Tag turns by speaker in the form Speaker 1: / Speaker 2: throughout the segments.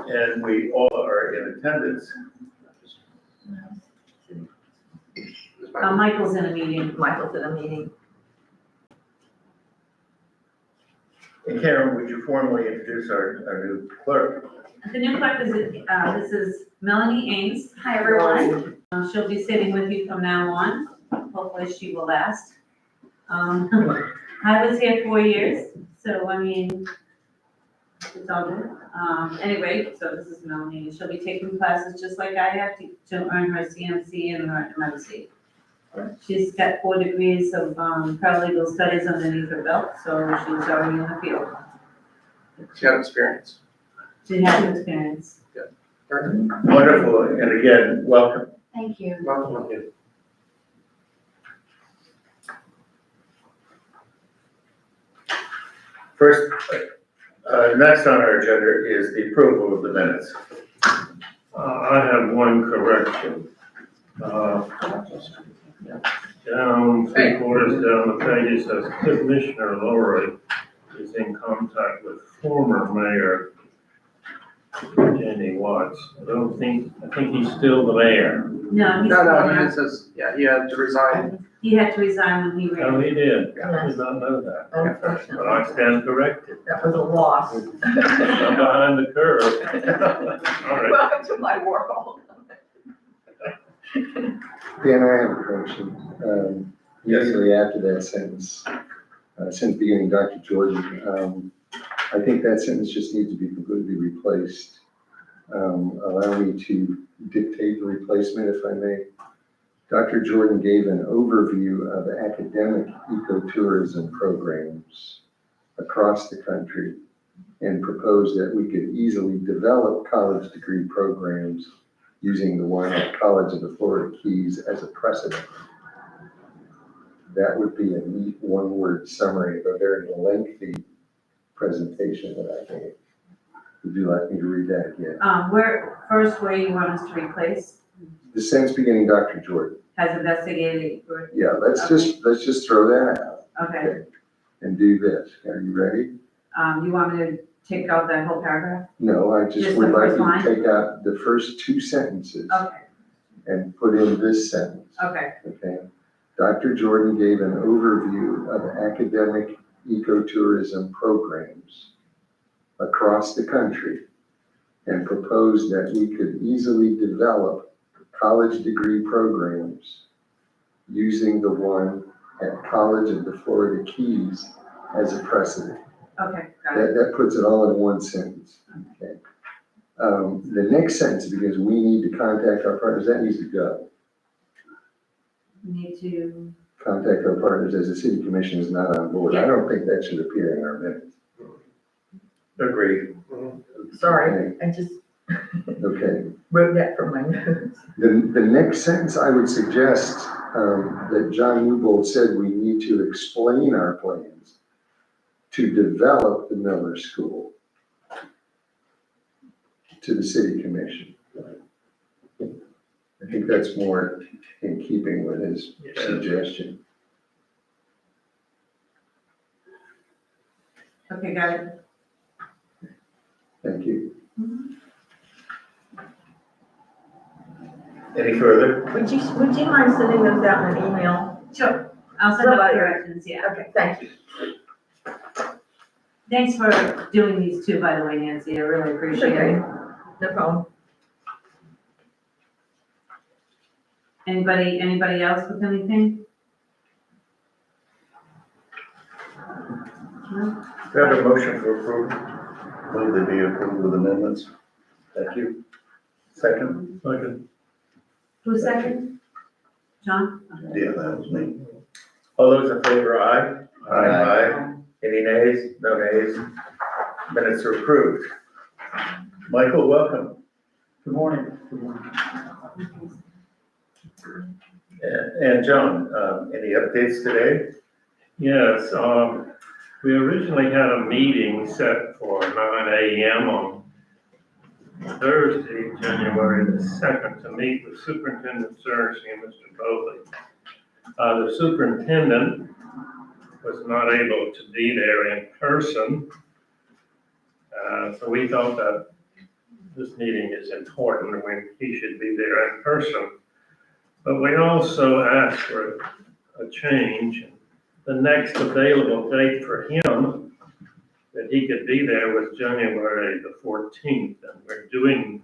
Speaker 1: and we all are in attendance.
Speaker 2: Michael's in a meeting.
Speaker 3: Michael's in a meeting.
Speaker 1: And Karen, would you formally introduce our new clerk?
Speaker 2: The new clerk is, this is Melanie Ames.
Speaker 4: Hi, everyone.
Speaker 2: She'll be sitting with you from now on. Hopefully she will last. I was here 4 years, so I mean, it's all good. Anyway, so this is Melanie. She'll be taking classes just like I have to earn her CMC and her MSc. She's got 4 degrees of paralegal studies underneath her belt, so she's already in the field.
Speaker 5: She had experience.
Speaker 2: She has experience.
Speaker 1: Wonderful, and again, welcome.
Speaker 4: Thank you.
Speaker 5: Welcome.
Speaker 1: First, next on our agenda is the approval of the minutes.
Speaker 6: I have one correction. Down 3/4 down the page, it says Commissioner Lowry is in contact with former Mayor Jenny Watts. I think he's still the mayor.
Speaker 2: No, he's
Speaker 5: No,
Speaker 2: former.
Speaker 5: he says, yeah, he had to resign.
Speaker 2: He had to resign when he
Speaker 6: Oh,
Speaker 2: ran.
Speaker 6: he did. I did not know that. But
Speaker 3: Unfortunately,
Speaker 6: I stand corrected.
Speaker 3: that was a loss.
Speaker 6: I'm behind the curve. All right.
Speaker 3: Welcome to my world.
Speaker 7: Dan, I have a correction. Immediately after that sentence, since beginning, Dr. Jordan, I think that sentence just needs to be completely replaced. Allow me to dictate the replacement, if I may. Dr. Jordan gave an overview of academic ecotourism programs across the country and proposed that we could easily develop college degree programs using the one at College of the Florida Keys as a precedent. That would be a neat one-word summary of a very lengthy presentation that I gave. Would you like me to read that again?
Speaker 2: Where you want us to replace,
Speaker 7: The sentence beginning, Dr. Jordan.
Speaker 2: has investigated,
Speaker 7: Yeah, let's just throw that out
Speaker 2: okay.
Speaker 7: and do this. Are you ready?
Speaker 2: You want me to take out that whole paragraph?
Speaker 7: No, I
Speaker 2: Just
Speaker 7: just
Speaker 2: the
Speaker 7: would like
Speaker 2: first
Speaker 7: you
Speaker 2: line?
Speaker 7: to take out the first 2 sentences
Speaker 2: Okay,
Speaker 7: and put in this sentence,
Speaker 2: okay,
Speaker 7: okay? Dr. Jordan gave an overview of academic ecotourism programs across the country and proposed that we could easily develop college degree programs using the one at College of the Florida Keys as a precedent.
Speaker 2: okay, got it.
Speaker 7: That puts it all in one sentence, okay? The next sentence, because we need to contact our partners, that needs to go.
Speaker 2: We need to,
Speaker 7: Contact our partners as the city commission is not on board. I don't think that should appear in our minutes.
Speaker 1: Agreed.
Speaker 3: Sorry, I just
Speaker 7: Okay.
Speaker 3: wrote that from my notes.
Speaker 7: The next sentence, I would suggest that John Newbold said we need to explain our plans to develop the Miller School to the city commission. I think that's more in keeping with his suggestion.
Speaker 2: okay, got it.
Speaker 7: Thank you.
Speaker 1: Any further?
Speaker 3: Would you mind sending those out in an email?
Speaker 2: Sure, I'll send out corrections, yeah.
Speaker 3: Okay, thank you.
Speaker 2: Thanks for doing these too, by the way, Nancy, I really appreciate
Speaker 3: Okay.
Speaker 2: it.
Speaker 3: No problem.
Speaker 2: Anybody else with anything? No?
Speaker 1: Do I have a motion for approval?
Speaker 8: Move they be approved with amendments.
Speaker 1: Thank you. Second?
Speaker 6: Second.
Speaker 2: Who's second? John? Okay.
Speaker 8: Yeah, that was me.
Speaker 1: All those in favor, aye?
Speaker 8: Aye.
Speaker 1: Any nays? No nays? Minutes are approved. Michael, welcome.
Speaker 9: Good morning. Good morning.
Speaker 1: And John, any updates today?
Speaker 6: Yes, we originally had a meeting set for 9 a.m. on Thursday, January the 2nd, to meet with Superintendent Cersey and Mr. Bowley. The superintendent was not able to be there in person, so we thought that this meeting is important, when he should be there in person. But we also asked for a change. The next available date for him that he could be there was January the 14th, and we're doing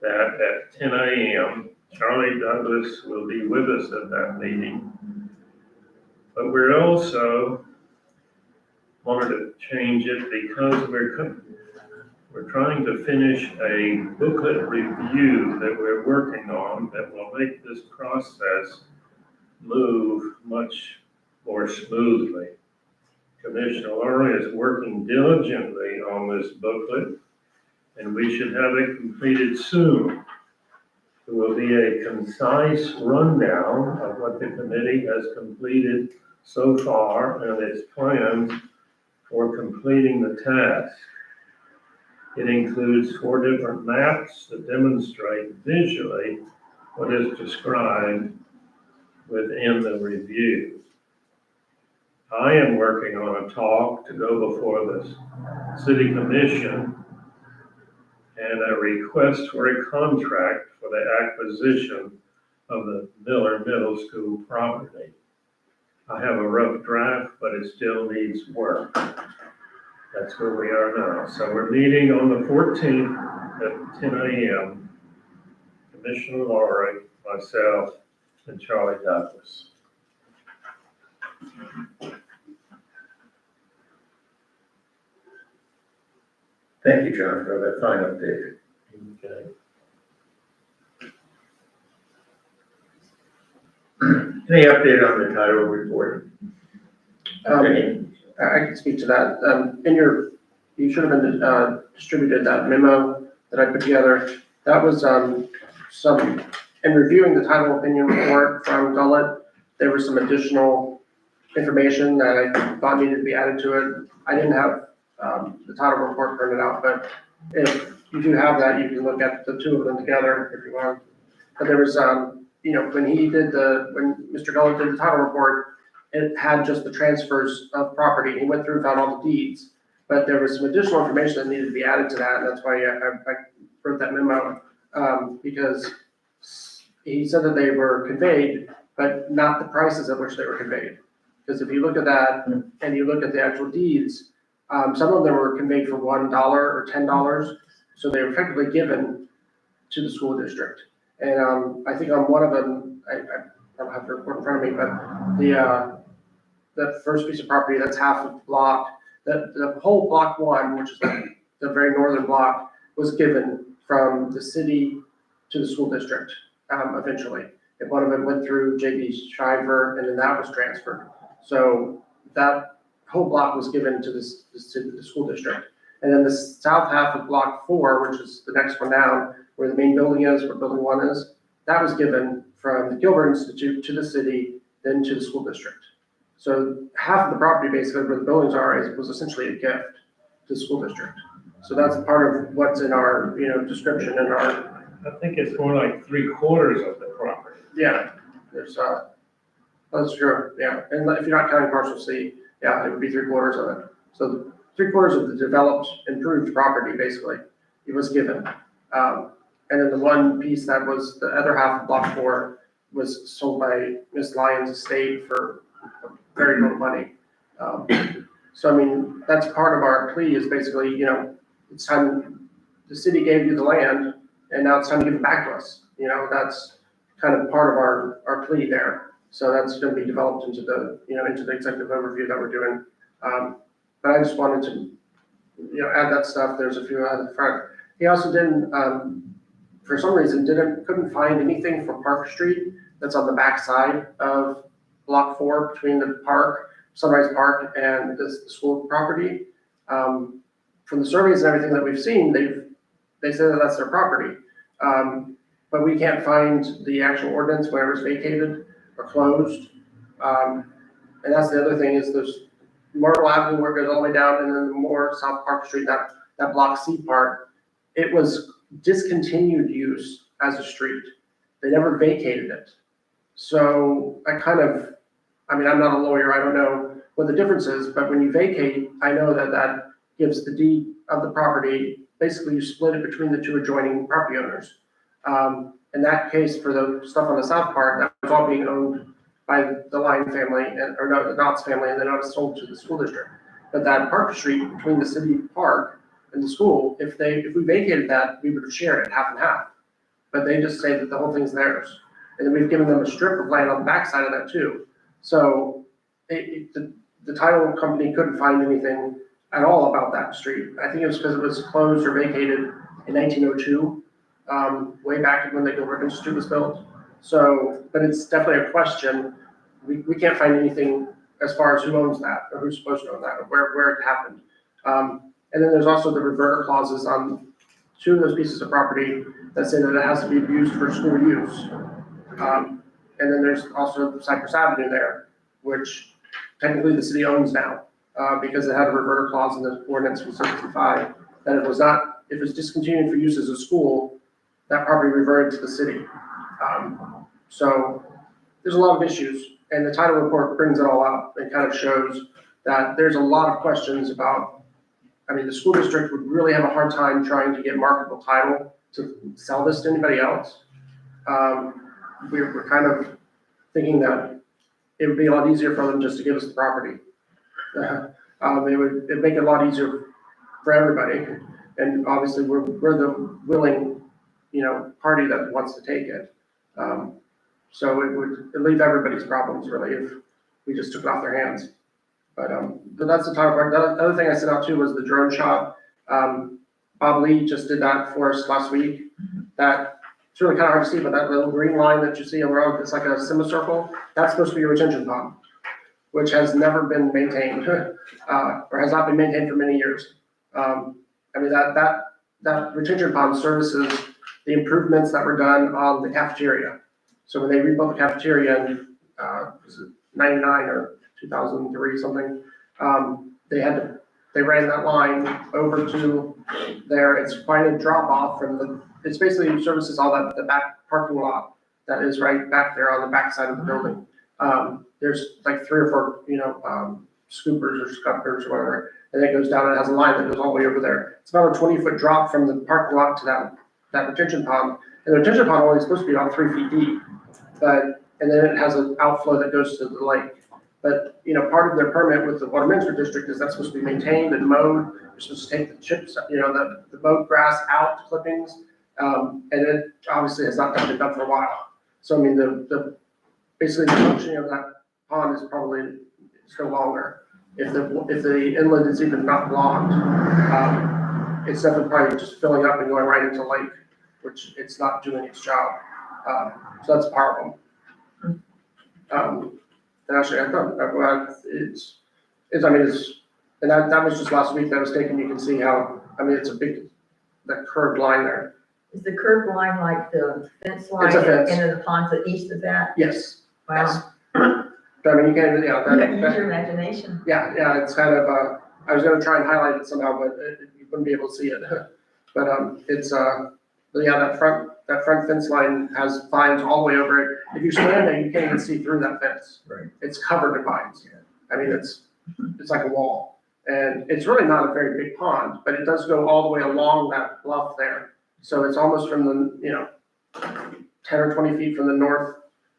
Speaker 6: that at 10 a.m. Charlie Douglas will be with us at that meeting. But we're also wanted to change it because we're trying to finish a booklet review that we're working on that will make this process move much more smoothly. Commissioner Lowry is working diligently on this booklet, and we should have it completed soon. It will be a concise rundown of what the committee has completed so far and its plans for completing the task. It includes 4 different maps that demonstrate visually what is described within the review. I am working on a talk to go before the city commission and a request for a contract for the acquisition of the Miller Middle School property. I have a rough draft, but it still needs work. That's where we are now. So we're meeting on the 14th at 10 a.m. Commissioner Lowry, myself, and Charlie Douglas.
Speaker 1: Thank you, John, for that fine update.
Speaker 6: Okay.
Speaker 1: Any update on the title report?
Speaker 5: I can speak to that. You should have been, distributed that memo that I put together. That was, in reviewing the title opinion report from Gullet, there was some additional information that I thought needed to be added to it. I didn't have, the title report printed out, but if you do have that, you can look at the 2 of them together if you want. But there was, when Mr. Gullet did the title report, it had just the transfers of property. He went through and found all the deeds, but there was some additional information that needed to be added to that, and that's why I wrote that memo, because he said that they were conveyed, but not the prices at which they were conveyed. Because if you look at that and you look at the actual deeds, some of them were conveyed for $1 or $10, so they were effectively given to the school district. And I think on one of them, I don't have the report in front of me, but the first piece of property that's half of block, the whole block 1, which is the very northern block, was given from the city to the school district eventually. And one of them went through J.B. Shiver, and then that was transferred. So that whole block was given to the school district. And then the south half of block 4, which is the next one down, where the main building is, where building 1 is, that was given from the Gilbert Institute to the city, then to the school district. So half of the property, basically, where the buildings are, was essentially a gift to the school district. So that's part of what's in our, description in our.
Speaker 6: I think it's more like 3/4 of the property.
Speaker 5: Yeah, there's, that's true, yeah. And if you're not counting parcel C, yeah, it would be 3/4 of it. So 3/4 of the developed, improved property, basically, it was given. And then the one piece that was the other half of block 4 was sold by Miss Lyons Estate for very little money. So, I mean, that's part of our plea is basically, it's time, the city gave you the land, and now it's time to give it back to us. That's kind of part of our plea there. So that's going to be developed into the, into the executive overview that we're doing. But I just wanted to, add that stuff. There's a few out in front. He also didn't, for some reason, couldn't find anything for Park Street that's on the back side of block 4 between the park, Sunrise Park, and the school property. From the surveys and everything that we've seen, they say that that's their property. But we can't find the actual ordinance where it was vacated or closed. And that's the other thing is there's Myrtle Avenue where it goes all the way down, and then more South Park Street, that block C part, it was discontinued use as a street. They never vacated it. So I'm not a lawyer, I don't know what the difference is, but when you vacate, I know that gives the deed of the property basically you split it between the two adjoining property owners. In that case, for the stuff on the south part, that was all being owned by the Lyon family or no, the Knott's family, and then it was sold to the school district. But that Park Street between the city park and the school, if we vacated that, we would have shared it half and half. But they just say that the whole thing's theirs. And then we've given them a strip of land on the backside of that too. So the title company couldn't find anything at all about that street. I think it was because it was closed or vacated in 1902, way back when the Gilbert Institute was built. So, but it's definitely a question. We can't find anything as far as who owns that or who's supposed to own that or where it happened. And then there's also the reverter clauses on 2 of those pieces of property that say that it has to be used for school use. And then there's also Cypress Avenue there, which technically the city owns now, because it had a reverter clause in the ordinance from 65, that if it was discontinued for use as a school, that property reverted to the city. So there's a lot of issues, and the title report brings it all up. It kind of shows that there's a lot of questions about, the school district would really have a hard time trying to get marketable title to sell this to anybody else. We're kind of thinking that it would be a lot easier for them just to give us the property. It'd make it a lot easier for everybody. And obviously we're the willing, party that wants to take it. So it'd leave everybody's problems really if we just took it off their hands. But that's the title part. The other thing I sent out too was the drone shot. Bob Lee just did that for us last week. It's really kind of hard to see, but that little green line that you see around, it's like a semicircle. That's supposed to be a retention pond, which has never been maintained, or has not been maintained for many years. That retention pond services the improvements that were done on the cafeteria. So when they rebuilt the cafeteria in, was it 99 or 2003 something, they ran that line over to there. It's quite a drop off it's basically services all the back parking lot that is right back there on the back side of the building. There's like 3 or 4, scoopers or scuppers or whatever, and it goes down and it has a line that goes all the way over there. It's about a 20-foot drop from the parking lot to that retention pond. And the retention pond only is supposed to be about 3 feet deep, and then it has an outflow that goes to the lake. But, part of their permit with the Water Management District is that's supposed to be maintained and mowed. You're supposed to take the chips, the mowed grass out, clippings, and it obviously has not been done for a while. So, basically the functioning of that pond is probably still longer. If the inlet is even not blocked, it's definitely probably just filling up and going right into the lake, which it's not doing its job. So that's a problem. And actually, I thought and that was just last week that was taken. You can see how, it's a big, that curved line there.
Speaker 3: Is the curved line like the fence line
Speaker 5: It's a
Speaker 3: at
Speaker 5: fence.
Speaker 3: the end of the pond to the east of that?
Speaker 5: Yes.
Speaker 3: Wow.
Speaker 5: You can't,
Speaker 3: You gotta use your imagination.
Speaker 5: yeah, it's kind of, I was gonna try and highlight it somehow, but you wouldn't be able to see it. But, that front fence line has vines all the way over it. If you stand there, you can't even see through that fence.
Speaker 7: Right.
Speaker 5: It's covered in vines. It's like a wall. And it's really not a very big pond, but it does go all the way along that bluff there. So it's almost from the, 10 or 20 feet from the north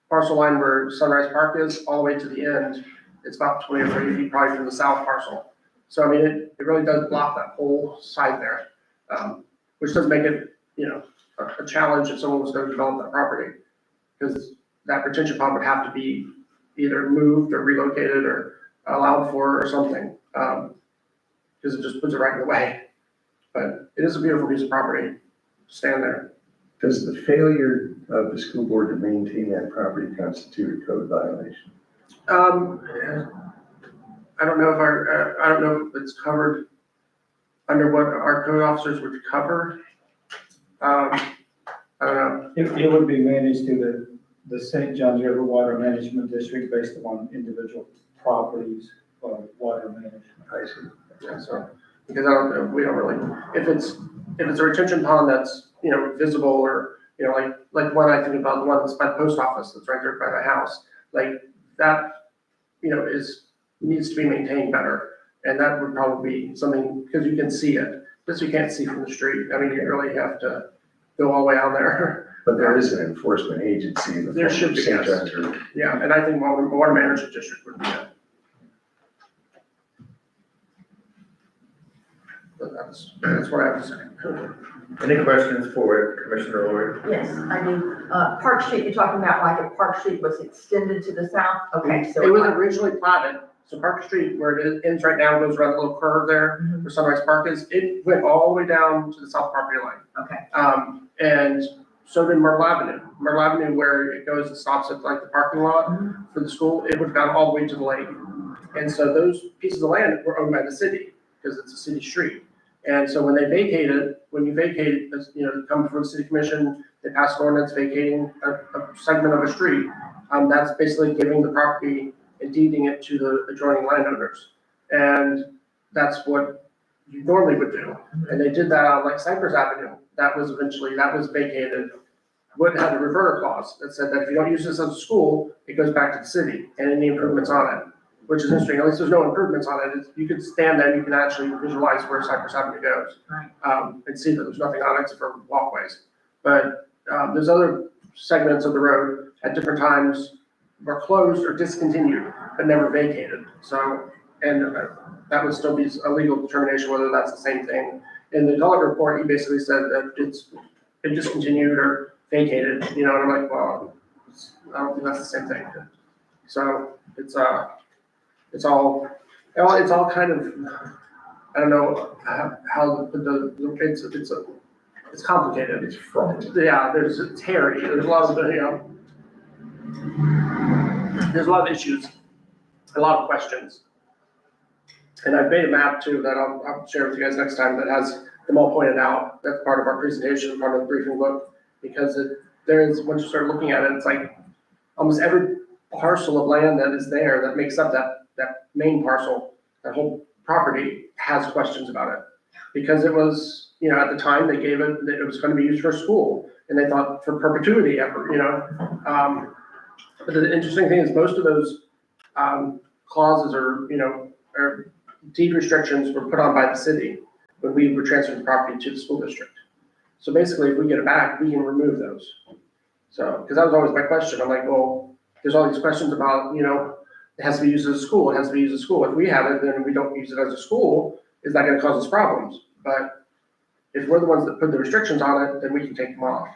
Speaker 5: parcel line where Sunrise Park is, all the way to the end. It's about 20 or 30 feet probably from the south parcel. So, it really does block that whole side there, which does make it, a challenge if someone was going to develop that property. Because that retention pond would have to be either moved or relocated or allowed for or something. Because it just puts it right in the way. But it is a beautiful piece of property to stand there.
Speaker 7: Does the failure of the school board to maintain that property constitute a code violation?
Speaker 5: I don't know if it's covered under what our code officers would cover. I don't know.
Speaker 9: It would be managed to the St. Johns River Water Management District based upon individual properties of water management.
Speaker 7: I see.
Speaker 5: Yeah, so, because we don't really, if it's a retention pond that's, visible or, like one I think about, the one that's by the post office that's right there by my house, like that, needs to be maintained better. And that would probably be something, because you can see it. this you can't see from the street. I mean, you really have to go all the way out there.
Speaker 7: But there is an enforcement agency in the
Speaker 5: There
Speaker 7: form
Speaker 5: should
Speaker 7: of
Speaker 5: be,
Speaker 7: St.
Speaker 5: yes.
Speaker 7: John's River.
Speaker 5: Yeah, and I think water management district would be it. But that's what I have to say.
Speaker 1: Any questions for Commissioner Lori?
Speaker 3: Yes, I do. Park Street, you're talking about like if Park Street was extended to the south? Okay, so.
Speaker 5: It was originally platted, so Parker Street, where it ends right now, goes around the little curve there,
Speaker 3: Mhm.
Speaker 5: where Sunrise Park is, it went all the way down to the south property line.
Speaker 3: Okay,
Speaker 5: And so did Myrtle Avenue. Myrtle Avenue, where it goes and stops at like the parking lot
Speaker 3: Mhm.
Speaker 5: for the school, it would have gone all the way to the lake. And so those pieces of land were owned by the city, because it's a city street. And so when they vacated, when you vacate, you know, come before the city commission, they pass an ordinance vacating a segment of a street. That's basically giving the property and deeding it to the adjoining landowners. And that's what you normally would do. And they did that on like Cypress Avenue. That was vacated. Would have a reverter clause that said that if you don't use this as a school, it goes back to the city and any improvements on it, which is interesting. At least there's no improvements on it. You can stand there and you can actually visualize where Cypress Avenue goes.
Speaker 3: Right.
Speaker 5: And see that there's nothing on it except for walkways. But there's other segments of the road at different times were closed or discontinued, but never vacated. So, and that would still be a legal determination whether that's the same thing. In the development report, he basically said that it's been discontinued or vacated, you know, and I'm like, well, I don't think that's the same thing. So it's all kind of, I don't know how it's complicated.
Speaker 7: It's from.
Speaker 5: Yeah, it's hairy, there's a lot of, you know, there's a lot of issues, a lot of questions. And I've made a map too that I'll share with you guys next time that has them all pointed out. That's part of our presentation, part of the briefing book, because there is, once you start looking at it, it's like almost every parcel of land that is there that makes up that main parcel, that whole property has questions about it. Because it was, you know, at the time they gave it, that it was gonna be used for school, and they thought for perpetuity ever, you know. But the interesting thing is most of those clauses or, you know, or deed restrictions were put on by the city when we were transferring the property to the school district. So basically, if we get it back, we can remove those. So, because that was always my question. I'm like, well, there's all these questions about, you know, it has to be used as a school, it has to be used as a school. If we have it, then we don't use it as a school, is that gonna cause us problems? But if we're the ones that put the restrictions on it, then we can take them off.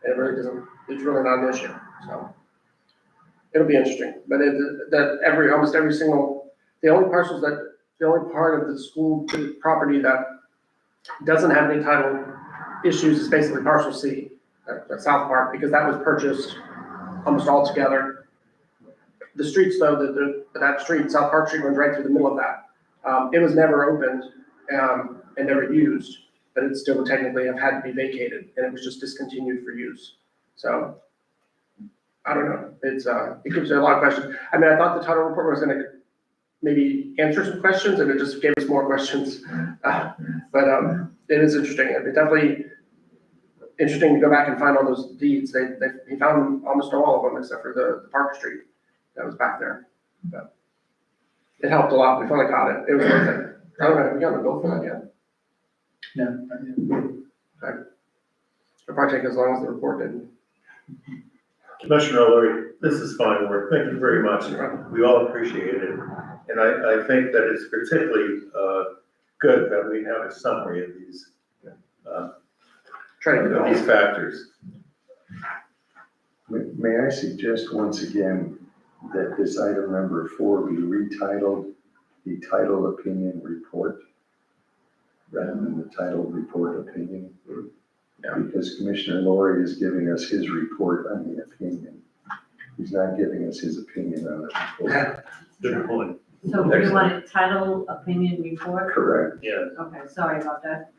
Speaker 5: And it really doesn't, it's really not an issue, so. It'll be interesting, but almost every single, the only part of the school property that doesn't have any title issues is basically parcel C, that south part, because that was purchased almost all together. The streets though, that street, South Park Street, runs right through the middle of that. It was never opened, and never used, but it still would technically have had to be vacated, and it was just discontinued for use. So, I don't know, it gives you a lot of questions. I mean, I thought the title report was gonna maybe answer some questions, and it just gave us more questions. But it is interesting, it's definitely interesting to go back and find all those deeds. He found almost all of them except for the Park Street that was back there. But it helped a lot, we finally caught it, it was worth it. I don't know, have we gotten a bill for that yet?
Speaker 9: No, I didn't.
Speaker 5: It'll probably take as long as the report did.
Speaker 6: Commissioner O'Leary, this is fine work. Thank you very much. We all appreciate it. And I think that it's particularly good that we have a summary of these,
Speaker 5: Try to get it all.
Speaker 6: these factors.
Speaker 7: May I suggest once again that this item number 4 be retitled the title opinion report rather than the title report opinion?
Speaker 5: Yeah.
Speaker 7: Because Commissioner Lori is giving us his report on the opinion. He's not giving us his opinion on the report.
Speaker 6: Good point.
Speaker 2: So we want a title, opinion, report?
Speaker 7: Correct.
Speaker 6: Yeah.
Speaker 2: Okay, sorry about that.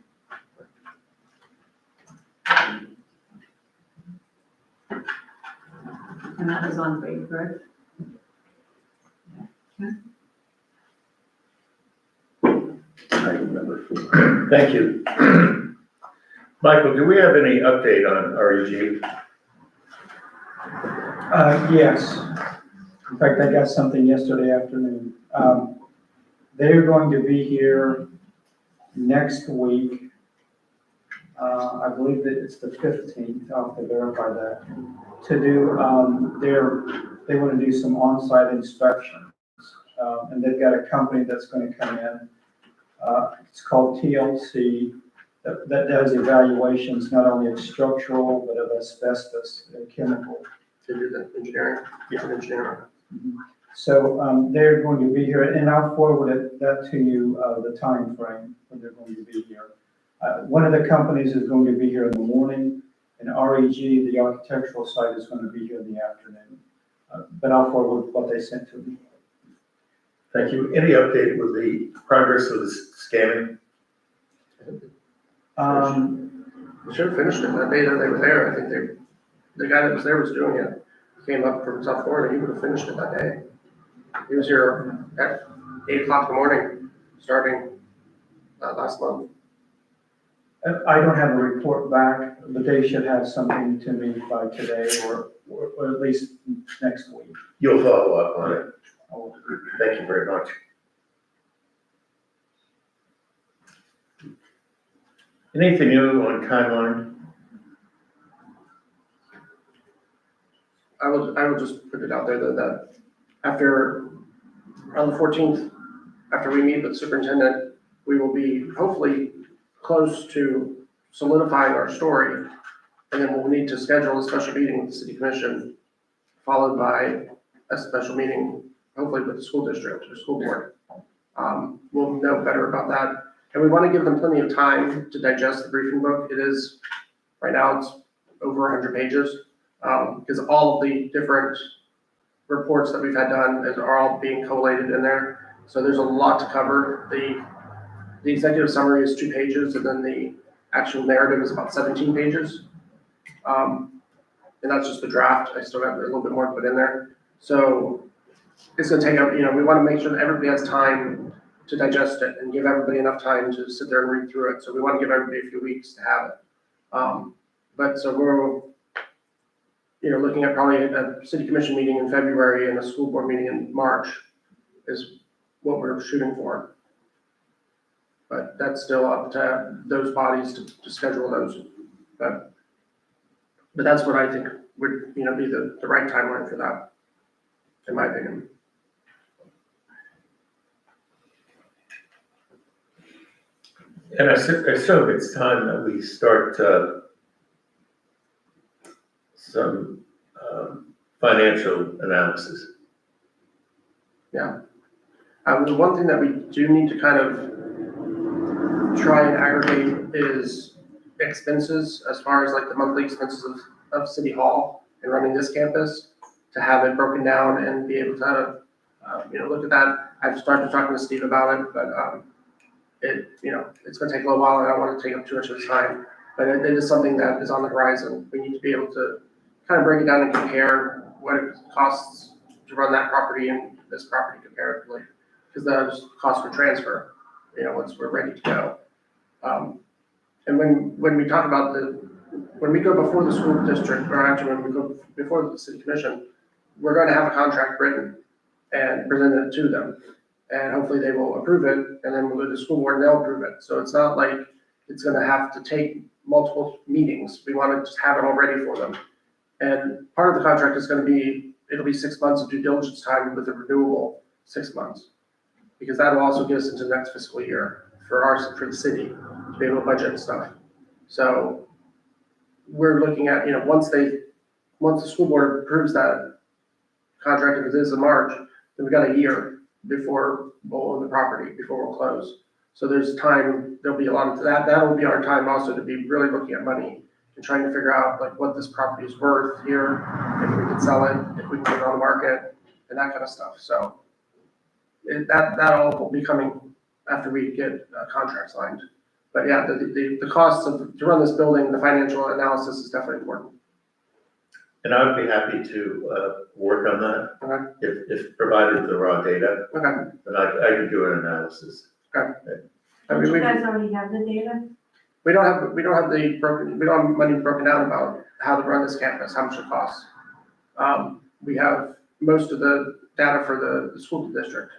Speaker 2: And that was on grade, correct?
Speaker 7: Item number 4.
Speaker 6: Thank you. Michael, do we have any update on REG?
Speaker 9: Yes. In fact, I got something yesterday afternoon. They're going to be here next week I believe that it's the 15th, I'll have to verify that, to do, they want to do some on-site inspections. And they've got a company that's going to come in. It's called TLC, that does evaluations not only of structural, but of asbestos and chemical.
Speaker 5: To do the engineering, engineering.
Speaker 9: So they're going to be here, and I'll forward that to you, the time frame when they're going to be here. One of the companies is going to be here in the morning, and REG, the architectural site, is going to be here in the afternoon. But I'll forward what they sent to me.
Speaker 1: Thank you. Any update with the progress of the scanning?
Speaker 5: They should have finished it that day that they were there. I think the guy that was there was doing it. He came up from South Florida, he would have finished it that day. He was here at 8 o'clock in the morning, starting last month.
Speaker 9: I don't have a report back, but they should have something to me by today or at least next week.
Speaker 1: You'll follow up on it. Thank you very much. Anything new on timeline?
Speaker 5: I will just put it out there that after, on the 14th, after we meet with the superintendent, we will be hopefully close to solidifying our story. And then we'll need to schedule a special meeting with the city commission, followed by a special meeting, hopefully with the school district or school board. We'll know better about that. And we want to give them plenty of time to digest the briefing book. It is, right now, it's over 100 pages. Because all of the different reports that we've had done are all being collated in there. So there's a lot to cover. The executive summary is 2 pages, and then the actual narrative is about 17 pages. And that's just the draft. I still have a little bit more to put in there. So it's gonna take up, we wanna make sure that everybody has time to digest it and give everybody enough time to sit there and read through it. So we wanna give everybody a few weeks to have it. But so we're, looking at probably a city commission meeting in February and a school board meeting in March is what we're shooting for. But that's still up to those bodies to schedule those. But that's what I think would, be the right timeline for that, in my opinion.
Speaker 1: And I assume it's time that we start some financial analysis.
Speaker 5: Yeah. The one thing that we do need to kind of try and aggregate is expenses, as far as like the monthly expenses of City Hall and running this campus, to have it broken down and be able to, look at that. I've started talking to Steve about it, but it's gonna take a little while, and I don't want to take up too much of his time. But it is something that is on the horizon. We need to be able to kind of break it down and compare what it costs to run that property and this property comparatively, because those costs for transfer, once we're ready to go. And when we talk about when we go before the school district, or actually when we go before the city commission, we're going to have a contract written and present it to them. And hopefully they will approve it, and then we'll go to the school board and they'll approve it. So it's not like it's gonna have to take multiple meetings. We wanna just have it all ready for them. And part of the contract is gonna be, it'll be 6 months of due diligence time with a renewable 6 months. Because that will also get us into the next fiscal year for the city to be able to budget and stuff. So we're looking at, once the school board approves that contract, if it is in March, then we got a year before we'll own the property, before we'll close. So there's time, there'll be a lot of that. That will be our time also to be really looking at money and trying to figure out like what this property is worth here, if we can sell it, if we can put it on the market, and that kind of stuff. So that all will be coming after we get a contract signed. But yeah, the costs to run this building, the financial analysis is definitely important.
Speaker 1: And I would be happy to work on that.
Speaker 5: Okay.
Speaker 1: If provided the raw data,
Speaker 5: Okay.
Speaker 1: then I could do an analysis.
Speaker 5: I
Speaker 2: Don't
Speaker 5: mean,
Speaker 2: you guys already have the data?
Speaker 5: we don't have money broken down about how to run this campus, how much it costs. We have most of the data for the school district,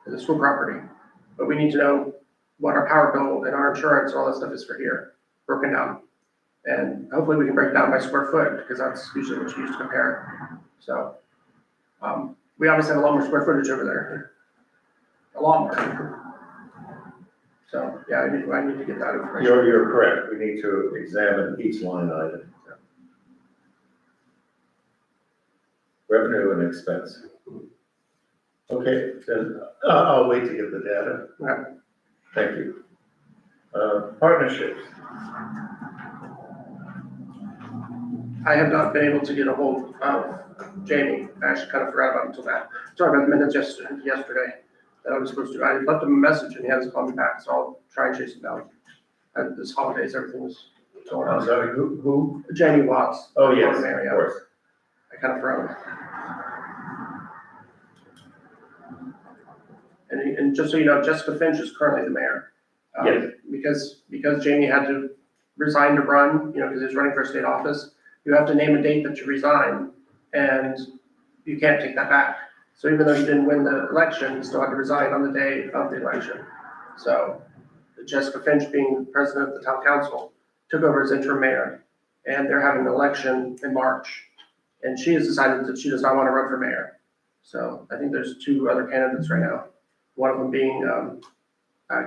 Speaker 5: the school property, but we need to know what our power bill and our insurance and all that stuff is for here, broken down. And hopefully we can break it down by square foot, because that's usually what you use to compare. So, we obviously have a lot more square footage over there. A lot more. So, yeah, I need to get that information.
Speaker 1: You're correct, we need to examine each line item. Revenue and expense. Okay, then, I'll wait to get the data.
Speaker 5: Okay.
Speaker 1: Thank you. Partnerships,
Speaker 5: I have not been able to get a hold of Jamie. I actually kind of forgot about him until now. Sorry about the minutes yesterday that I was supposed to. I left him a message and he hasn't called me back, so I'll try and chase him down. And this holidays, everything was going
Speaker 1: I'm
Speaker 5: on.
Speaker 1: sorry, who?
Speaker 5: Jamie Watts.
Speaker 1: Oh, yes, of
Speaker 5: Mary,
Speaker 1: course.
Speaker 5: I kind of forgot. And just so you know, Jessica Finch is currently the mayor.
Speaker 1: Yes.
Speaker 5: Because Jamie had to resign to run, because he was running for state office, you have to name a date that you resign, and you can't take that back. So even though you didn't win the election, you still had to resign on the day of the election. So Jessica Finch, being president of the town council, took over as interim mayor, and they're having an election in March. And she has decided that she does not want to run for mayor. So I think there's 2 other candidates right now. One of them being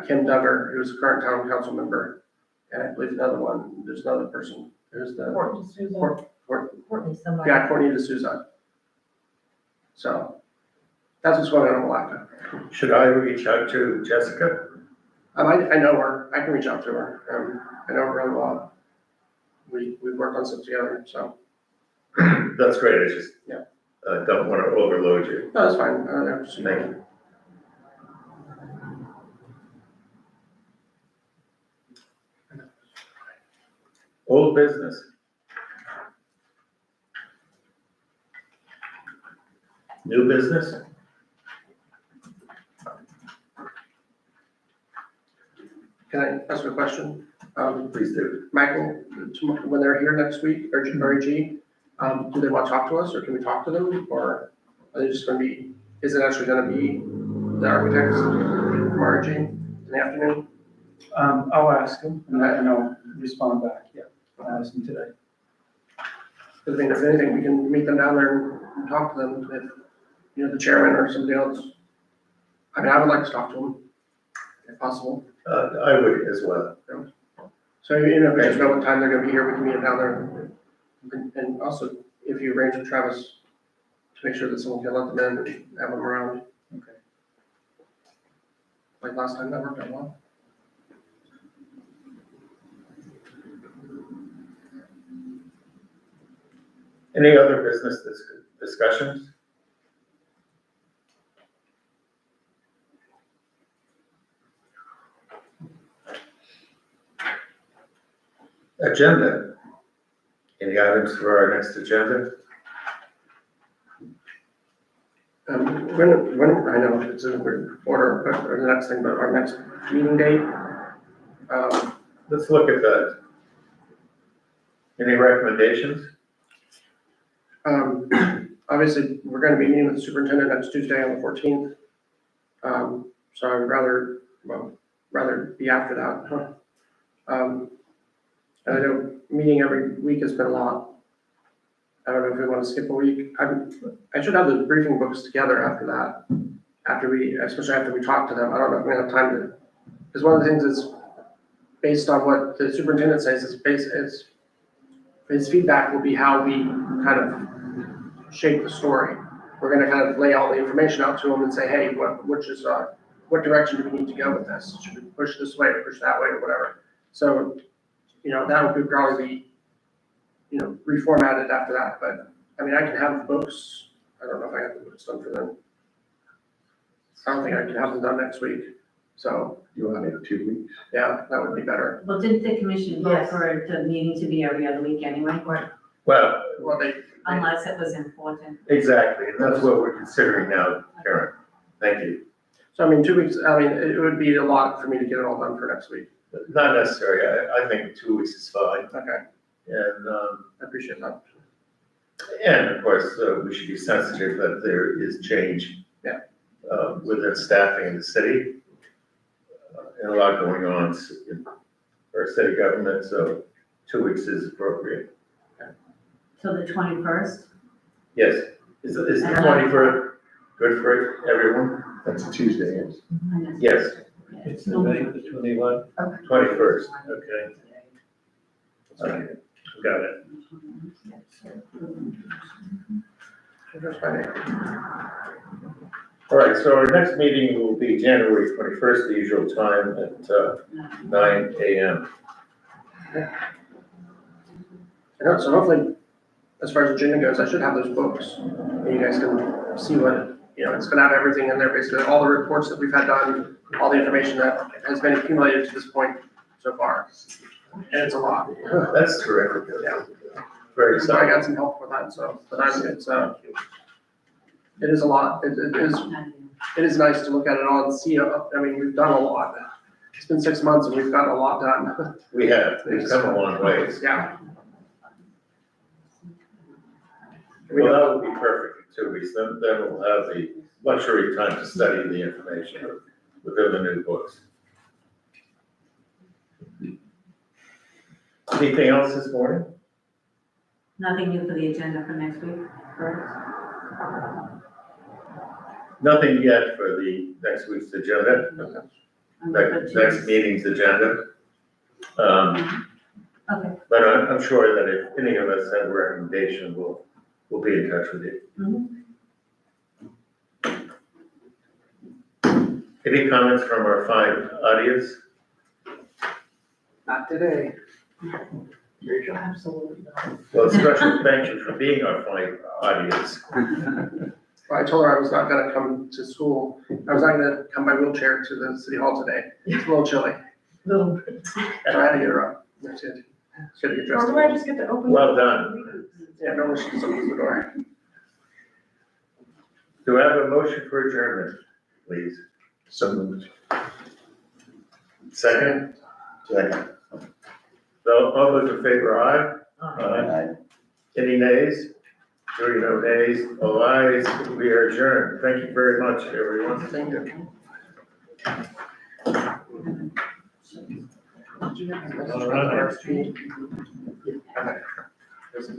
Speaker 5: Kim Duggar, who's a current town council member. And I believe there's another person. There's the,
Speaker 3: Courtney, somebody.
Speaker 5: yeah, Courtney D'Souza. So that's what's going on in Malacca.
Speaker 1: Should I reach out to Jessica?
Speaker 5: I know her. I can reach out to her. I know her really well. We've worked on stuff together, so.
Speaker 1: That's great, I just,
Speaker 5: Yeah.
Speaker 1: don't want to overload you.
Speaker 5: No, that's fine.
Speaker 1: Thank you. Old business. New business?
Speaker 5: Can I ask a question?
Speaker 1: Please do.
Speaker 5: Michael, when they're here next week, or REG, do they want to talk to us, or can we talk to them, or are they just gonna be, is it actually gonna be the architects from REG in the afternoon?
Speaker 9: I'll ask him and I'll respond back, yeah. I'll ask him today.
Speaker 5: Because I mean, if anything, we can meet them down there and talk to them, if, the chairman or somebody else. I mean, I would like to talk to them, if possible.
Speaker 1: I would as well.
Speaker 5: So, if we just know what time they're gonna be here, we can meet them down there. And also, if you arrange with Travis, to make sure that someone can let them in and have them around.
Speaker 9: Okay.
Speaker 5: Like last time, that worked out well.
Speaker 1: Any other business discussions? Agenda. Any items for our next agenda?
Speaker 5: When, I know it's in weird order, but or the next thing, but our next meeting date.
Speaker 1: Let's look at that. Any recommendations?
Speaker 5: Obviously, we're gonna be meeting with the superintendent next Tuesday on the 14th. So I would rather be after that. And I know meeting every week has been a lot. I don't know if we want to skip a week. I should have the briefing books together after that, especially after we talk to them. I don't know if we have time to, because one of the things is based on what the superintendent says, his feedback will be how we kind of shape the story. We're gonna kind of lay all the information out to him and say, hey, what direction do we need to go with this? Should we push this way or push that way or whatever? So, that would probably be, reformatted after that, but I mean, I can have the books. I don't know if I have the books done for them. I don't think I can have them done next week. So,
Speaker 7: You want to make 2 weeks?
Speaker 5: yeah, that would be better.
Speaker 2: Well, didn't the commission vote
Speaker 3: Yes.
Speaker 2: for the meeting to be every other week anyway?
Speaker 1: Well,
Speaker 5: Well,
Speaker 2: Unless it was important.
Speaker 1: exactly, and that's what we're considering now, Karen. Thank you.
Speaker 5: so I mean, 2 weeks, I mean, it would be a lot for me to get it all done for next week.
Speaker 1: Not necessary, I think 2 weeks is fine.
Speaker 5: Okay,
Speaker 1: And,
Speaker 5: I appreciate that.
Speaker 1: and of course, we should be sensitive that there is change.
Speaker 5: Yeah.
Speaker 1: Within staffing in the city. And a lot going on in our city government, so 2 weeks is appropriate.
Speaker 2: So the 21st?
Speaker 1: Yes, is the 21st good for everyone?
Speaker 7: That's a Tuesday, yes.
Speaker 1: Yes,
Speaker 6: It's the 21st.
Speaker 1: 21st.
Speaker 6: Okay. Got it.
Speaker 5: That's fine.
Speaker 1: All right, so our next meeting will be January 21st, the usual time at 9 a.m.
Speaker 5: So hopefully, as far as agenda goes, I should have those books. And you guys can see what, it's gonna have everything in there, basically, all the reports that we've had done, all the information that has been accumulated to this point so far. And it's a lot.
Speaker 1: That's terrific.
Speaker 5: Yeah.
Speaker 1: Very
Speaker 5: So I
Speaker 1: exciting.
Speaker 5: got some help with that, so, but it is a lot. It is nice to look at it all and see, we've done a lot. It's been 6 months and we've gotten a lot done.
Speaker 1: We've come a long ways.
Speaker 5: Yeah.
Speaker 1: Well, that will be perfect in 2 weeks, then we'll have the luxury of time to study the information within the new books. Anything else this morning?
Speaker 2: Nothing new for the agenda for next week, correct?
Speaker 1: Nothing yet for the next week's agenda, next meeting's agenda.
Speaker 2: Okay.
Speaker 1: But I'm sure that if any of us have a recommendation, we'll be in touch with you. Any comments from our fine audience?
Speaker 5: Not today.
Speaker 3: Absolutely not.
Speaker 1: Well, special thank you for being our fine audience.
Speaker 5: I told her I was not gonna come to school. I was not gonna come by wheelchair to the city hall today. It's a little chilly.
Speaker 3: Little bit.
Speaker 5: So I had to get her up. That's it. Just gotta get dressed.
Speaker 3: Or do I just get to open?
Speaker 1: Well done.
Speaker 5: Yeah, no one should just open the door.
Speaker 1: Do I have a motion for adjournment, please?
Speaker 7: So moved.
Speaker 1: Second?
Speaker 8: Second.
Speaker 1: So all those in favor, aye?
Speaker 8: Aye.
Speaker 1: Any nays? Hearing no nays, all ayes, we are adjourned. Thank you very much, everyone.
Speaker 5: Thank you.
Speaker 6: All right.
Speaker 5: Okay.